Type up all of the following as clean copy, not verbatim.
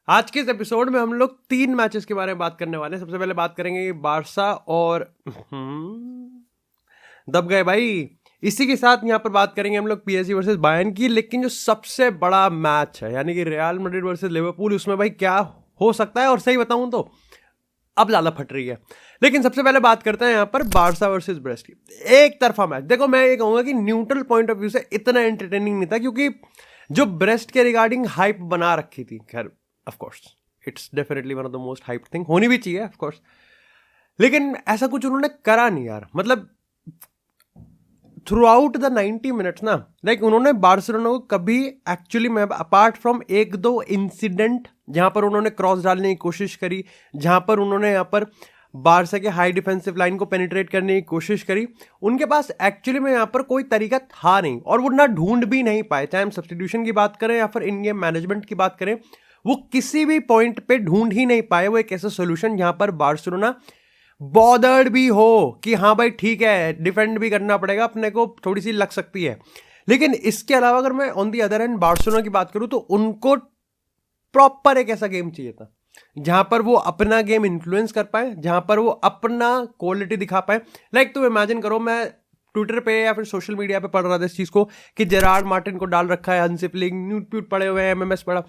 आज के इस एपिसोड में हम लोग 3 मैचेस के बारे में बात करने वाले हैं। सबसे पहले बात करेंगे बारसा और दब गए भाई। इसी के साथ यहाँ पर बात करेंगे हम लोग पीएसजी वर्सेस बायर्न की। लेकिन जो सबसे बड़ा मैच है यानी कि रियल मैड्रिड वर्सेस लिवरपूल, उसमें भाई क्या हो सकता है। और सही बताऊं तो अब लाला फट रही है। लेकिन सबसे पहले बात करते हैं यहाँ पर बारसा वर्सेस ब्रेस्ट की। एक तरफा मैच, देखो मैं ये कहूंगा कि न्यूट्रल पॉइंट ऑफ व्यू से इतना एंटरटेनिंग नहीं था, क्योंकि जो ब्रेस्ट के रिगार्डिंग हाइप बना रखी थी, खैर of course it's definitely one of the most hype thing, होनी भी चाहिए ऑफ कोर्स, लेकिन ऐसा कुछ उन्होंने करा नहीं यार। मतलब थ्रू आउट द 90 मिनट्स ना, लाइक उन्होंने बार्सिलोना को कभी एक्चुअली में, अपार्ट फ्रॉम एक दो इंसिडेंट जहां पर उन्होंने क्रॉस डालने की कोशिश करी, जहां पर उन्होंने यहाँ पर बारसा के हाई डिफेंसिव लाइन को पेनिट्रेट करने की कोशिश करी, उनके पास एक्चुअली में यहाँ पर कोई तरीका था नहीं, और वो ना ढूंढ भी नहीं पाए। चाहे हम सब्स्टिट्यूशन की बात करें या फिर इन गेम मैनेजमेंट की बात करें, वो किसी भी पॉइंट पे ढूंढ ही नहीं पाए वो एक ऐसा सोल्यूशन जहां पर बार्सिलोना बॉदर्ड भी हो कि हाँ भाई ठीक है, डिफेंड भी करना पड़ेगा, अपने को थोड़ी सी लग सकती है। लेकिन इसके अलावा अगर मैं on the other hand Barcelona की बात करूं, तो उनको प्रॉपर एक ऐसा गेम चाहिए था जहां पर वो अपना गेम इन्फ्लुएंस कर पाए, जहां पर वो अपना क्वालिटी दिखा पाए। लाइक तुम इमेजिन करो, मैं ट्विटर पे या फिर सोशल मीडिया पे पढ़ रहा था इस चीज को कि जेरार्ड मार्टिन को डाल रखा है, हंसी फ्लिक न्यूट प्यूट पड़े हुए हैं, एमएमएस पड़ा,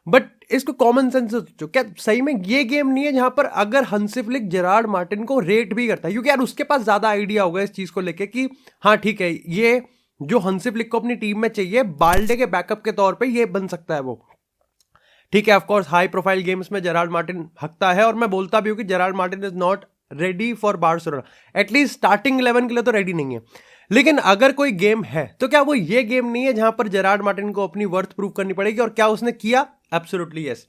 बट इसको कॉमन सेंस से सोचो, क्या सही में ये गेम नहीं है जहां पर अगर हंसी फ्लिक जेरार्ड मार्टिन को रेट भी करता है, क्योंकि यार उसके पास ज्यादा आइडिया होगा इस चीज को लेके कि हाँ ठीक है, ये जो हंसी फ्लिक को अपनी टीम में चाहिए बाल्डे के बैकअप के तौर पे ये बन सकता है वो। ठीक है, of course high profile games में जेरार्ड मार्टिन हकता है, और मैं बोलता भी हूं कि Gerrard Martin is not ready for Barcelona, at least starting 11 के लिए तो रेडी नहीं है। लेकिन अगर कोई गेम है तो क्या वो ये गेम नहीं है जहां पर जेरार्ड मार्टिन को अपनी वर्थ प्रूव करनी पड़ेगी, और क्या उसने किया? Absolutely yes.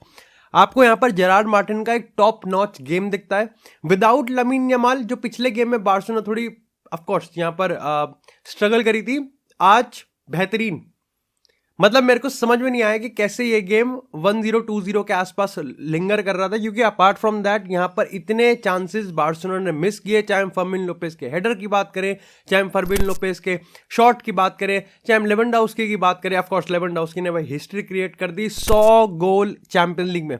आपको यहां पर जेरार्ड मार्टिन का एक टॉप नॉच गेम दिखता है विदाउट लमीन यमाल, जो पिछले गेम में बार्सिलोना थोड़ी ऑफ कोर्स यहां पर स्ट्रगल करी थी, आज बेहतरीन। मतलब मेरे को समझ में नहीं आया कि कैसे ये गेम 1-0 2-0 के आसपास लिंगर कर रहा था, क्योंकि अपार्ट फ्रॉम दैट यहाँ पर इतने चांसेस बार्सिलोना ने मिस किए। चाहे हम फर्मिन लोपेस के हेडर की बात करें, चाहे हम फर्मिन लोपेस के शॉट की बात करें, चाहे हम लेवेंडोव्स्की की बात करें। ऑफ कोर्स लेवेंडोव्स्की ने भाई हिस्ट्री क्रिएट कर दी, 100 गोल चैंपियंस लीग में।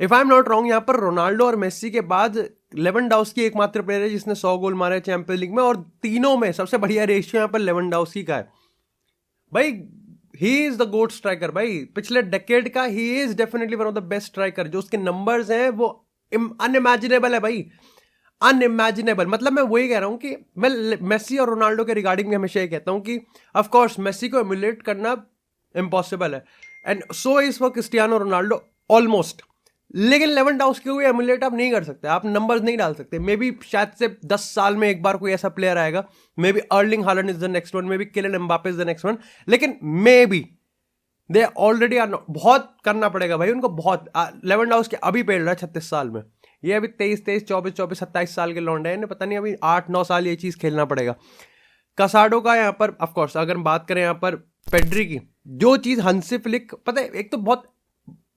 If I am not wrong, यहाँ पर रोनाल्डो और मेसी के बाद लेवेंडोव्स्की एकमात्र प्लेयर है जिसने 100 गोल मारे चैंपियंस लीग में, और तीनों में सबसे बढ़िया रेशियो यहाँ पर लेवेंडोव्स्की का है भाई। He is the GOAT striker भाई, पिछले डेकेड का he is definitely one of the best striker. जो उसके नंबर्स हैं वो अनइमेजिनेबल है भाई, अनइमेजिनेबल। मतलब मैं वही कह रहा हूं कि मैं मेसी और रोनाल्डो के रिगार्डिंग में हमेशा ये कहता हूं कि ऑफ कोर्स मेसी को एमुलेट करना इम्पॉसिबल है, and so is for Cristiano Ronaldo almost. लेकिन लेवेंडोव्स्की को एमुलेट आप नहीं कर सकते, आप नंबर्स नहीं डाल सकते। मे बी शायद से 10 साल में एक बार कोई ऐसा प्लेयर आएगा, maybe Erling Haaland is the next one, maybe Kylian Mbappe is the next one, लेकिन maybe they already are. बहुत करना पड़ेगा भाई उनको, बहुत। लेवेंडोव्स्की अभी पेड़ रहा है 36 साल में, ये अभी 23 24 24 27 साल के लौंडे हैं, पता नहीं अभी 8-9 साल ये चीज खेलना पड़ेगा। कसाडो का यहाँ पर ऑफकोर्स अगर हम बात करें यहाँ पर पेड्री की, जो चीज हंसी फ्लिक, पता है एक तो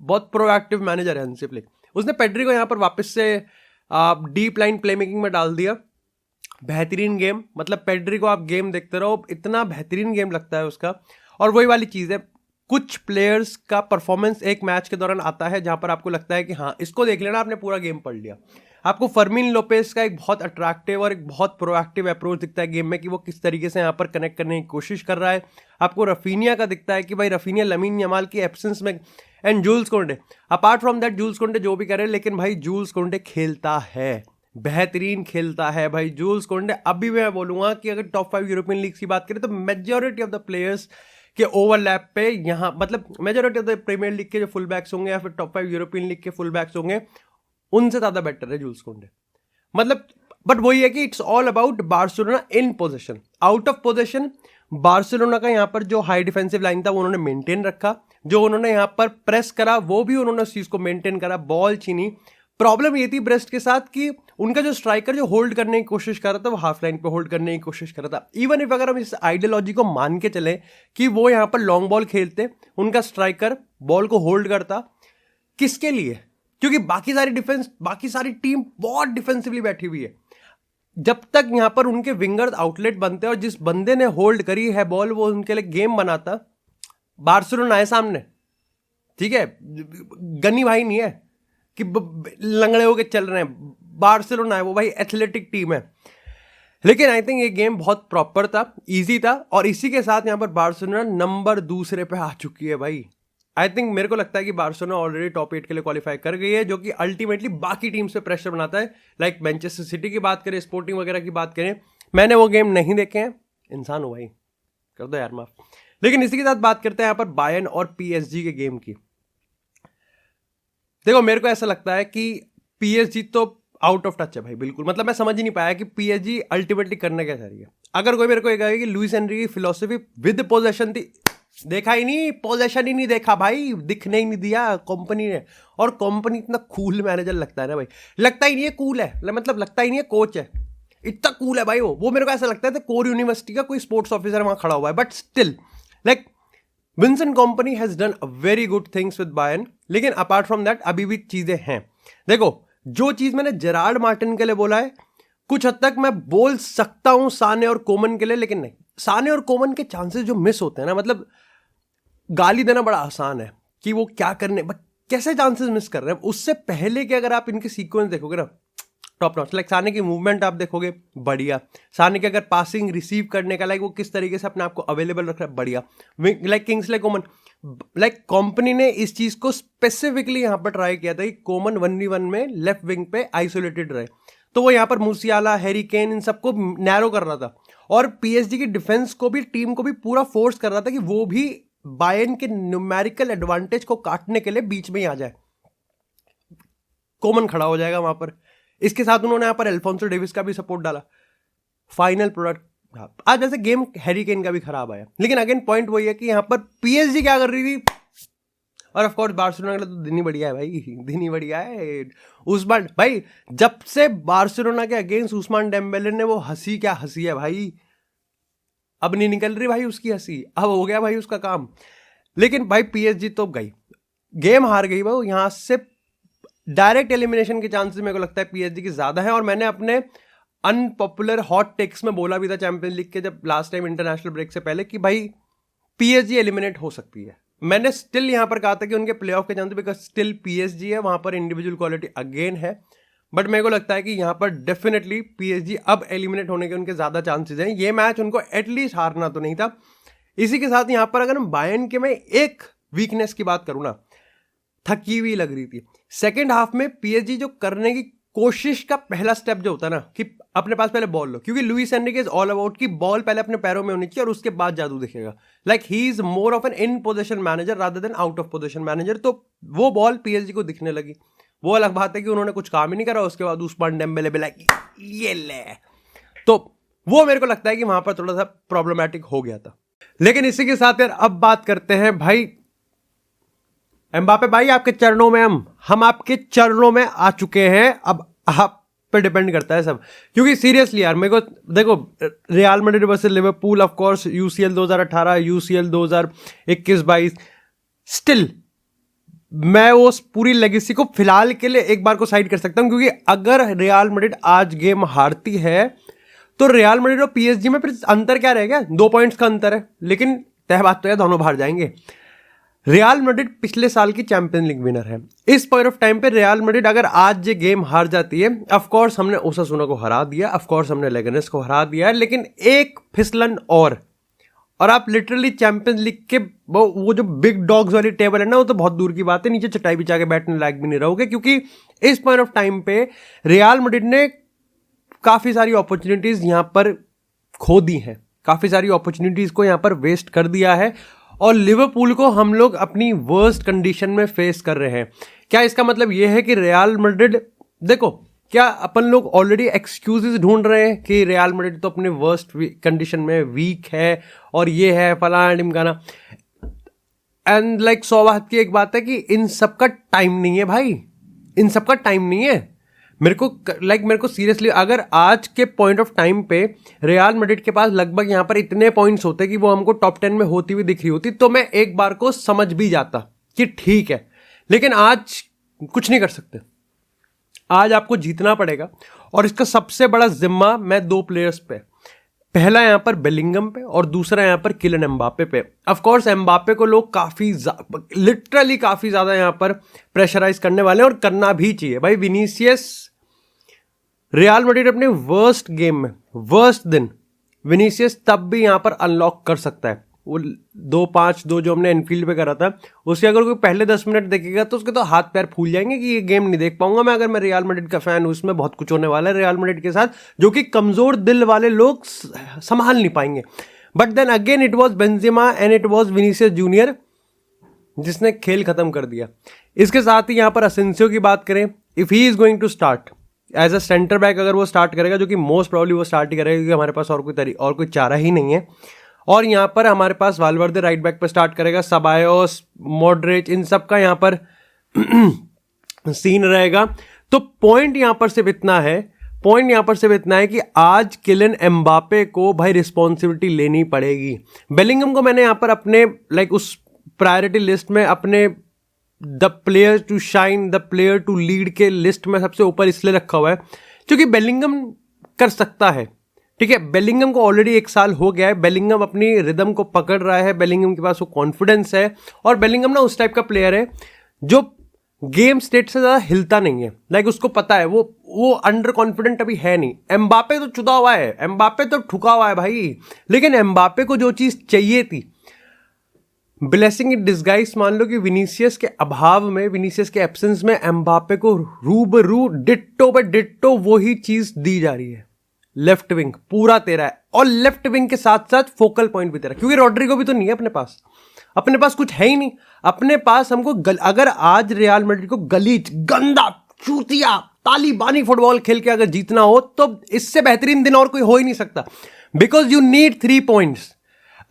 बहुत प्रोएक्टिव मैनेजर है हंसी फ्लिक, उसने पेड्री को यहाँ पर वापस से डीप लाइन प्ले मेकिंग में डाल दिया। बेहतरीन गेम, मतलब पेड्री को आप गेम देखते रहो, इतना बेहतरीन गेम लगता है उसका। और वही वाली चीज़ है, कुछ प्लेयर्स का परफॉर्मेंस एक मैच के दौरान आता है जहां पर आपको लगता है कि हाँ इसको देख लेना, आपने पूरा गेम पढ़ लिया। आपको फर्मिन लोपेस का एक बहुत अट्रैक्टिव और एक बहुत प्रोएक्टिव अप्रोच दिखता है गेम में कि वो किस तरीके से यहाँ पर कनेक्ट करने की कोशिश कर रहा है। आपको रफीनिया का दिखता है कि भाई रफीनिया लमीन यमाल की एब्सेंस में, and Jules Kounde, apart from that Jules Kounde जो भी करे, लेकिन भाई जूल्स कोंडे खेलता है, बेहतरीन खेलता है भाई जूल्स कोंडे। अभी मैं बोलूंगा कि अगर टॉप 5 यूरोपियन लीग की बात करें तो मेजॉरिटी ऑफ द प्लेयर्स के ओवरलैप पे यहाँ, मतलब majority of the Premier League के जो फुल बैक्स होंगे या फिर टॉप 5 यूरोपियन लीग के फुल बैक्स होंगे, उनसे ज्यादा बेटर है जूल्स कोंडे। मतलब बट वही है कि it's all about Barcelona in position, out of position. Barcelona का यहाँ पर जो हाई डिफेंसिव लाइन था वो उन्होंने मेंटेन रखा, जो उन्होंने यहाँ पर प्रेस करा वो भी उन्होंने उस चीज को मेंटेन करा, बॉल छीनी। प्रॉब्लम ये थी ब्रेस्ट के साथ कि उनका जो स्ट्राइकर जो होल्ड करने की कोशिश कर रहा था वो हाफ लाइन पे होल्ड करने की कोशिश कर रहा था। इवन इफ अगर हम इस आइडियोलॉजी को मान के चले कि वो यहाँ पर लॉन्ग बॉल खेलते, उनका स्ट्राइकर बॉल को होल्ड करता, किसके लिए? क्योंकि बाकी सारी टीम बहुत डिफेंसिवली बैठी हुई है। जब तक यहाँ पर उनके विंगर आउटलेट बनते और जिस बंदे ने होल्ड करी है बॉल वो उनके लिए गेम बनाता, बार्सिलोना है सामने, ठीक है, गनी भाई नहीं है कि लंगड़े होके चल रहे हैं। बार्सिलोना है वो भाई, एथलेटिक टीम है। लेकिन आई थिंक ये गेम बहुत प्रॉपर था, इजी था, और इसी के साथ यहाँ पर बार्सिलोना नंबर दूसरे पे आ चुकी है भाई। आई थिंक मेरे को लगता है कि बार्सिलोना ऑलरेडी टॉप 8 के लिए क्वालिफाई कर गई है, जो कि अल्टीमेटली बाकी टीम्स पे प्रेशर बनाता है। लाइक मैनचेस्टर सिटी की बात करें, स्पोर्टिंग वगैरह की बात करें, मैंने वो गेम नहीं देखे हैं, इंसान हो भाई, कर दो यार माफ। लेकिन इसी के साथ बात करते हैं यहाँ पर बायर्न और PSG के गेम की। देखो मेरे को ऐसा लगता है कि PSG तो आउट ऑफ टच है भाई, बिल्कुल। मतलब मैं समझ ही नहीं पाया कि PSG अल्टीमेटली करना क्या चाह रही है। अगर कोई मेरे को ये कहे कि लुइस एनरिके की फिलॉसफी विद पोजेशन थी, देखा ही नहीं, पोजेशन ही नहीं देखा भाई, दिखने ही नहीं दिया कंपनी ने। और कंपनी इतना कूल मैनेजर लगता है ना भाई, लगता ही नहीं है कूल है, मतलब लगता ही नहीं है कोच है, इतना कूल है भाई वो मेरे को ऐसा लगता है तो कोर यूनिवर्सिटी का कोई स्पोर्ट्स ऑफिसर वहां खड़ा हुआ है। But still like Vincent company has done very good things with Bayern. लेकिन अपार्ट फ्रॉम दैट अभी भी चीजें हैं। देखो जो चीज मैंने जेरार्ड मार्टिन के लिए बोला है, कुछ हद तक मैं बोल सकता हूं साने और कोमन के लिए, लेकिन नहीं। साने और कोमन के चांसेस जो मिस होते हैं ना, मतलब गाली देना बड़ा आसान है कि वो क्या करने, बट कैसे चांसेस मिस कर रहे हैं। उससे पहले कि अगर आप इनके सीक्वेंस देखोगे ना, टॉप नॉच। लाइक साने की मूवमेंट आप देखोगे, बढ़िया। साने के अगर पासिंग रिसीव करने का लाइक वो किस तरीके से अपने आप को अवेलेबल रख रहा है, बढ़िया। Like Kingsley Coman, like company ने इस चीज को स्पेसिफिकली यहां पर ट्राई किया था कि कोमन 1v1 में लेफ्ट विंग पे आइसोलेटेड रहे, तो वो यहां पर मूसियाला, हैरी केन, इन सबको नैरो कर रहा था। और PSG की डिफेंस को भी, टीम को भी पूरा फोर्स कर रहा था कि वो भी बायर्न के न्यूमेरिकल एडवांटेज को काटने के लिए बीच में ही आ जाए। कोमन खड़ा हो जाएगा वहां पर। इसके साथ उन्होंने यहाँ पर अल्फोंसो डेविस का भी सपोर्ट डाला। फाइनल प्रोडक्ट आज वैसे गेम हैरी केन का भी खराब आया, लेकिन अगेन पॉइंट वही है कि यहाँ पर PSG क्या कर रही थी। और ऑफ कोर्स बार्सिलोना के लिए तो दिन ही बढ़िया है भाई, दिन ही बढ़िया है। उस्मान भाई, जब से बार्सिलोना के अगेंस्ट उस्मान डेम्बेले ने वो हंसी, क्या हंसी है भाई, अब नहीं निकल रही भाई उसकी हंसी, अब हो गया भाई उसका काम। लेकिन भाई PSG तो गई, गेम हार गई भाई। यहां से डायरेक्ट एलिमिनेशन के चांसेस मेरे को लगता है PSG की ज्यादा है। और मैंने अपने अनपॉपुलर हॉट टेक्स में बोला भी था चैंपियंस लीग के जब लास्ट टाइम इंटरनेशनल ब्रेक से पहले कि भाई PSG एलिमिनेट हो सकती है। मैंने स्टिल यहां पर कहा था कि उनके प्लेऑफ के चांसेस, बिकॉज स्टिल PSG है, वहां पर इंडिविजुअल क्वालिटी अगेन है। बट मेरे को लगता है कि यहां पर डेफिनेटली PSG अब एलिमिनेट होने के उनके ज्यादा चांसेस हैं। ये मैच उनको एटलीस्ट हारना तो नहीं था। इसी के साथ यहां पर अगर हम बायर्न के में एक वीकनेस की बात करूं ना, थकी हुई लग रही थी। सेकेंड हाफ में PSG जो करने की कोशिश का पहला स्टेप जो होता है ना, कि अपने पास पहले बॉल लो, क्योंकि Luis Enrique is all about कि बॉल पहले अपने पैरों में होनी चाहिए और उसके बाद जादू दिखेगा। Like he is more of an in position manager rather than out of position manager. तो वो बॉल PSG को दिखने लगी। वो अलग बात है कि उन्होंने कुछ काम ही नहीं करा, उसके बाद उस्मान डेम्बेले भी लाइक ये ले, तो वो मेरे को लगता है कि वहां पर थोड़ा सा प्रॉब्लमैटिक हो गया था। लेकिन इसी के साथ यार अब बात करते हैं भाई एम्बापे भाई, आपके चरणों में हम आपके चरणों में आ चुके हैं। अब आप पे डिपेंड करता है सब, क्योंकि सीरियसली यार मेरे को देखो, real Madrid versus Liverpool, of course UCL 2018, UCL 2021-22, still मैं उस पूरी लेगेसी को फिलहाल के लिए एक बार को साइड कर सकता हूं, क्योंकि अगर रियल मैड्रिड आज गेम हारती है तो रियल मैड्रिड और PSG में फिर अंतर क्या रहेगा, 2 पॉइंट्स का अंतर है। लेकिन तय बात तो है दोनों बाहर जाएंगे। रियल मैड्रिड पिछले साल की चैंपियंस लीग विनर है। इस पॉइंट ऑफ टाइम पे रियल मैड्रिड अगर आज ये गेम हार जाती है, ऑफ कोर्स हमने ओसासुना को हरा दिया, ऑफ कोर्स हमने लेगनेस को हरा दिया, लेकिन एक फिसलन और आप लिटरली चैंपियंस लीग के वो जो बिग डॉग्स वाली टेबल है ना, वो तो बहुत दूर की बात है, नीचे चटाई बिछा के बैठने लायक भी नहीं रहोगे। क्योंकि इस पॉइंट ऑफ टाइम पे रियल मैड्रिड ने काफी सारी अपॉर्चुनिटीज यहां पर खो दी हैं, काफी सारी अपॉर्चुनिटीज को यहां पर वेस्ट कर दिया है, और लिवरपूल को हम लोग अपनी वर्स्ट कंडीशन में फेस कर रहे हैं। क्या इसका मतलब यह है कि रियल मैड्रिड, देखो क्या अपन लोग ऑलरेडी एक्सक्यूजेस ढूंढ रहे हैं कि रियल मैड्रिड तो अपने वर्स्ट कंडीशन में वीक है और ये है फलाना ढिमकाना, एंड लाइक 100 बात की एक बात है कि इन सबका टाइम नहीं है भाई, इन सबका टाइम नहीं है। मेरे को सीरियसली अगर आज के पॉइंट ऑफ टाइम पे रियल मैड्रिड के पास लगभग यहाँ पर इतने पॉइंट्स होते कि वो हमको टॉप 10 में होती हुई दिख रही होती, तो मैं एक बार को समझ भी जाता कि ठीक है। लेकिन आज कुछ नहीं कर सकते, आज आपको जीतना पड़ेगा। और इसका सबसे बड़ा जिम्मा मैं 2 प्लेयर्स पे, पहला यहाँ पर बेलिंगम पे और दूसरा यहाँ पर किलियन एम्बापे पे। ऑफ कोर्स एम्बापे को लोग लिटरली काफ़ी ज़्यादा यहाँ पर प्रेशराइज करने वाले हैं और करना भी चाहिए भाई। विनीसियस रियल मैड्रिड अपने वर्स्ट गेम में वर्स्ट दिन विनीसियस तब भी यहाँ पर अनलॉक कर सकता है। वो 2-5-2 जो हमने एनफील्ड पे करा था उसके अगर कोई पहले 10 मिनट देखेगा तो उसके तो हाथ पैर फूल जाएंगे कि ये गेम नहीं देख पाऊंगा मैं, अगर मैं रियल मैड्रिड का फैन हूं। उसमें बहुत कुछ होने वाला है रियल मैड्रिड के साथ जो कि कमजोर दिल वाले लोग संभाल नहीं पाएंगे। But then again it was Benzema and it was Vinicius junior जिसने खेल खत्म कर दिया। इसके साथ ही यहाँ पर असेंसियो की बात करें, if he is going to start as a centre back, अगर वो स्टार्ट करेगा जो कि मोस्ट प्रॉब्ली वो स्टार्ट ही करेगा क्योंकि हमारे पास और कोई चारा ही नहीं है। और यहाँ पर हमारे पास वाल्वर्दे राइट बैक पर स्टार्ट करेगा, सबायोस, मॉड्रिच, इन सब का यहाँ पर सीन रहेगा। तो पॉइंट यहाँ पर सिर्फ इतना है कि आज किलियन एम्बापे को भाई रिस्पॉन्सिबिलिटी लेनी पड़ेगी। बेलिंगम को मैंने यहाँ पर अपने उस प्रायोरिटी लिस्ट में अपने the player to shine, the player to lead के लिस्ट में सबसे ऊपर इसलिए रखा हुआ है क्योंकि बेलिंगम कर सकता है। ठीक है, बेलिंगम को ऑलरेडी 1 साल हो गया है, बेलिंगम अपनी रिदम को पकड़ रहा है, बेलिंगम के पास वो कॉन्फिडेंस है और बेलिंगम ना उस टाइप का प्लेयर है जो गेम स्टेट से ज़्यादा हिलता नहीं है। उसको पता है वो अंडर कॉन्फिडेंट अभी है नहीं। एम्बापे तो चुदा हुआ है, एम्बापे तो ठुका हुआ है भाई, लेकिन एम्बापे को जो चीज़ चाहिए थी, ब्लेसिंग इन डिस्गाइज मान लो कि विनीसियस के अभाव में, विनीसियस के एब्सेंस में एम्बापे को रूबरू डिट्टो पे डिट्टो वही चीज़ दी जा रही है। लेफ्ट विंग पूरा तेरा है और लेफ्ट विंग के साथ साथ फोकल पॉइंट भी तेरा, क्योंकि रॉड्रिगो भी तो नहीं है अपने पास कुछ है ही नहीं अपने पास। हमको अगर आज रियल मैड्रिड को गलीच, गंदा, चूतिया, तालिबानी फुटबॉल खेल के अगर जीतना हो तो इससे बेहतरीन दिन और कोई हो ही नहीं सकता। Because you need 3 points.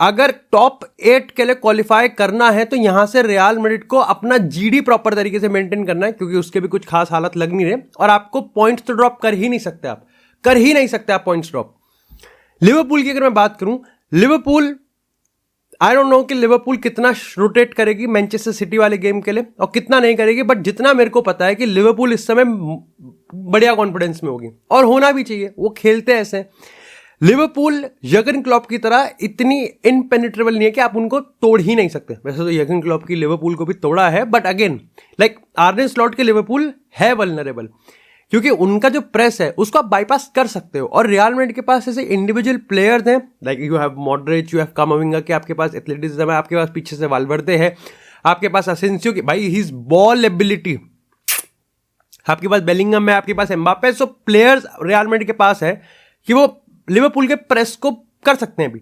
अगर टॉप 8 के लिए क्वालिफाई करना है तो यहां से रियल मैड्रिड को अपना जीडी प्रॉपर तरीके से मेंटेन करना है, क्योंकि उसके भी कुछ खास हालत लग नहीं रहे और आपको पॉइंट्स तो ड्रॉप कर ही नहीं सकते आप पॉइंट्स ड्रॉप। लिवरपूल की अगर मैं बात करूं, लिवरपूल आई डोंट नो कि लिवरपूल कितना रोटेट करेगी मैनचेस्टर सिटी वाले गेम के लिए और कितना नहीं करेगी, बट जितना मेरे को पता है कि लिवरपूल इस समय बढ़िया कॉन्फिडेंस में होगी और होना भी चाहिए, वो खेलते ऐसे। लिवरपूल यर्गन क्लॉप की तरह इतनी इनपेनिट्रेबल नहीं है कि आप उनको तोड़ ही नहीं सकते। वैसे तो यर्गन क्लॉप की लिवरपूल को भी तोड़ा है, बट अगेन आर्ने स्लॉट के लिवरपूल है वल्नरेबल, क्योंकि उनका जो प्रेस है उसको आप बाईपास कर सकते हो। और रियल मैड्रिड के पास ऐसे इंडिविजुअल प्लेयर्स हैं, you have Modric, you have कामाविंगा, के आपके पास एथलेटिज्म है, आपके पास पीछे से वाल्वर्दे है, आपके पास असेंसियो की भाई हिज बॉल एबिलिटी, आपके पास बेलिंगम है, आपके पास एम्बापे। सो प्लेयर्स रियल मैड्रिड के पास है कि वो लिवरपूल के प्रेस को कर सकते हैं भी।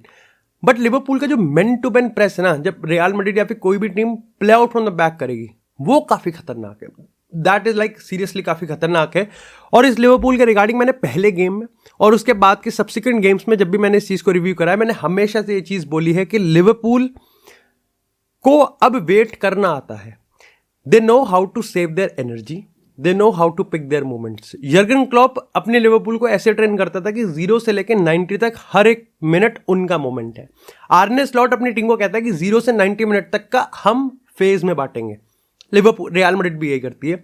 बट लिवरपूल का जो मेन टू मेन प्रेस है ना, जब रियल मैड्रिड या फिर कोई भी team play out from the back करेगी, वो काफी खतरनाक है। दैट इज सीरियसली काफी खतरनाक है। और इस लिवरपूल के रिगार्डिंग मैंने पहले गेम में और उसके बाद के सब्सिक्वेंट गेम्स में जब भी मैंने इस चीज को रिव्यू करा है, मैंने हमेशा से ये चीज बोली है कि लिवरपूल को अब वेट करना आता है। They know how to save their energy, they know how to pick their moments. Jurgen Klopp अपने लिवरपूल को ऐसे ट्रेन करता था कि 0 से लेकर 90 तक हर एक मिनट उनका मोमेंट है। आर्ने स्लॉट अपनी टीम को कहता है कि 0 से 90 मिनट तक का हम फेज में बांटेंगे। लिवरपूल, रियल मैड्रिड भी यही करती है।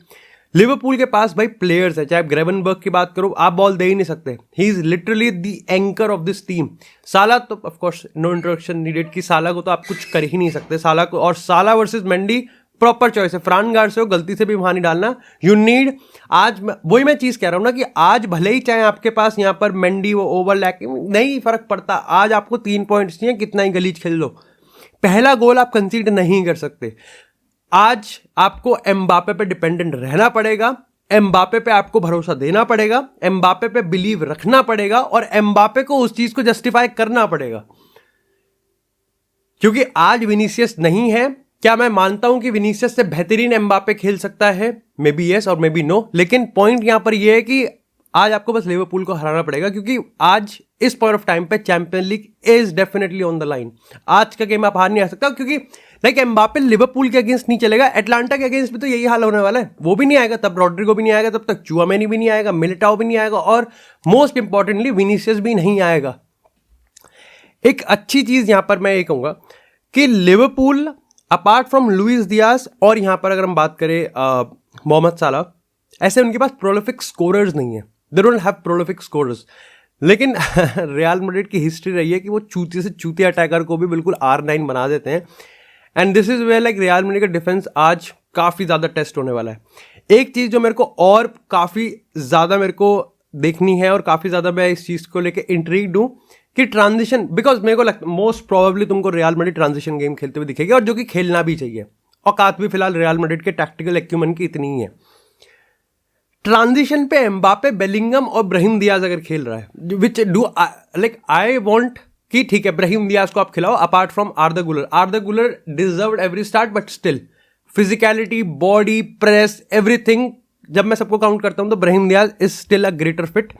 लिवरपूल के पास भाई प्लेयर्स है, चाहे आप ग्रेवनबर्ग की बात करो, आप बॉल दे ही नहीं सकते। He is literally the anchor of this team. Salah तो of course no introduction needed कि साला को तो आप कुछ कर ही नहीं सकते साला को। और साला वर्सेस मेंडी प्रॉपर चॉइस है। फ्रान गार्सिया को गलती से भी वहां नहीं डालना। यू नीड, आज वही मैं चीज कह रहा हूं ना कि आज भले ही चाहे आपके पास यहां पर मेंडी वो ओवरलैपिंग, नहीं फर्क पड़ता। आज आपको 3 पॉइंट्स चाहिए, कितना ही गलीज खेल लो, पहला गोल आप कंसीड नहीं कर सकते। आज आपको एम्बापे पे डिपेंडेंट रहना पड़ेगा, एम्बापे पे आपको भरोसा देना पड़ेगा, एम्बापे पे बिलीव रखना पड़ेगा और एम्बापे को उस चीज को जस्टिफाई करना पड़ेगा। क्योंकि आज विनीसियस नहीं है। क्या मैं मानता हूं कि विनीसियस से बेहतरीन एम्बापे खेल सकता है? मे बी यस और मे बी नो, लेकिन पॉइंट यहां पर यह है कि आज आपको बस लिवरपूल को हराना पड़ेगा, क्योंकि आज इस पॉइंट ऑफ टाइम पे champion league is definitely on the line. आज का गेम आप हार नहीं आ सकता, क्योंकि एम्बापे लिवरपूल के अगेंस्ट नहीं चलेगा, एटलांटा के अगेंस्ट भी तो यही हाल होने वाला है। वो भी नहीं आएगा, तब रॉड्रिगो भी नहीं आएगा, तब तक चुआमेनी भी नहीं आएगा, मिलिटाओ भी नहीं आएगा और मोस्ट इंपॉर्टेंटली विनीसियस भी नहीं आएगा। एक अच्छी चीज यहां पर मैं ये कहूंगा कि Liverpool apart from Luis Diaz और यहां पर अगर हम बात करें मोहम्मद साला, ऐसे उनके पास प्रोलिफिक स्कोरर्स नहीं है। They don't have prolific scorers. लेकिन रियल मैड्रिड की हिस्ट्री रही है कि वो चूती से चूती अटैकर को भी बिल्कुल R9 बना देते हैं। And this is where like Real Madrid का डिफेंस आज काफ़ी ज़्यादा टेस्ट होने वाला है। एक चीज़ जो मेरे को और काफ़ी ज़्यादा मेरे को देखनी है और काफ़ी ज़्यादा मैं इस चीज़ को लेके इंट्रीग्ड हूँ कि ट्रांजिशन, बिकॉज मेरे को लगता है मोस्ट प्रोबेबली तुमको रियल मैड्रिड ट्रांजिशन गेम खेलते हुए दिखेगी, और जो कि खेलना भी चाहिए। औकात भी फिलहाल रियल मैड्रिड के टैक्टिकल एक्यूमेंट की इतनी ही है। ट्रांजिशन पे एम्बापे, बेलिंगम और ब्राहिम दियाज अगर खेल रहा है, which do like I want कि ठीक है ब्राहिम दियाज को आप खिलाओ apart from आर्दा Guler. Arda Guler deserved every start, but still physicality, body, press, everything, जब मैं सबको काउंट करता हूं तो Brahim Diaz is still a greater fit.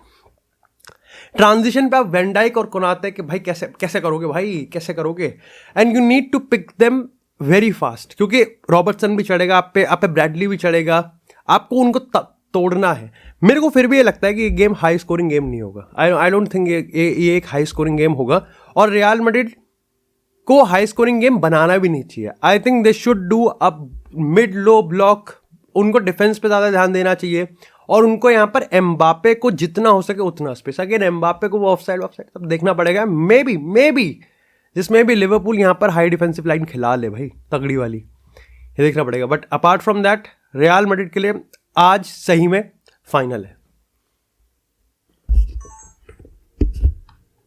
Transition पे आप वैन डाइक और कोनाते कि भाई कैसे कैसे करोगे भाई, कैसे करोगे, and you need to pick them very fast, क्योंकि रॉबर्टसन भी चढ़ेगा आप पे ब्रैडली भी चढ़ेगा, आपको उनको तोड़ना है। मेरे को फिर भी ये लगता है कि ये गेम हाई स्कोरिंग गेम नहीं होगा। आई डोंट थिंक ये एक हाई स्कोरिंग गेम होगा, और रियल मैड्रिड को हाई स्कोरिंग गेम बनाना भी नहीं चाहिए। I think they should do a mid low block, उनको डिफेंस पे ज़्यादा ध्यान देना चाहिए, और उनको यहाँ पर एम्बापे को जितना हो सके उतना स्पेस, अगेन एम्बापे को वो ऑफसाइड सब देखना पड़ेगा। मे बी जिसमें भी लिवरपूल यहाँ पर हाई डिफेंसिव लाइन खिला ले भाई तगड़ी वाली, ये देखना पड़ेगा। But apart from that real Madrid के लिए आज सही में फाइनल है।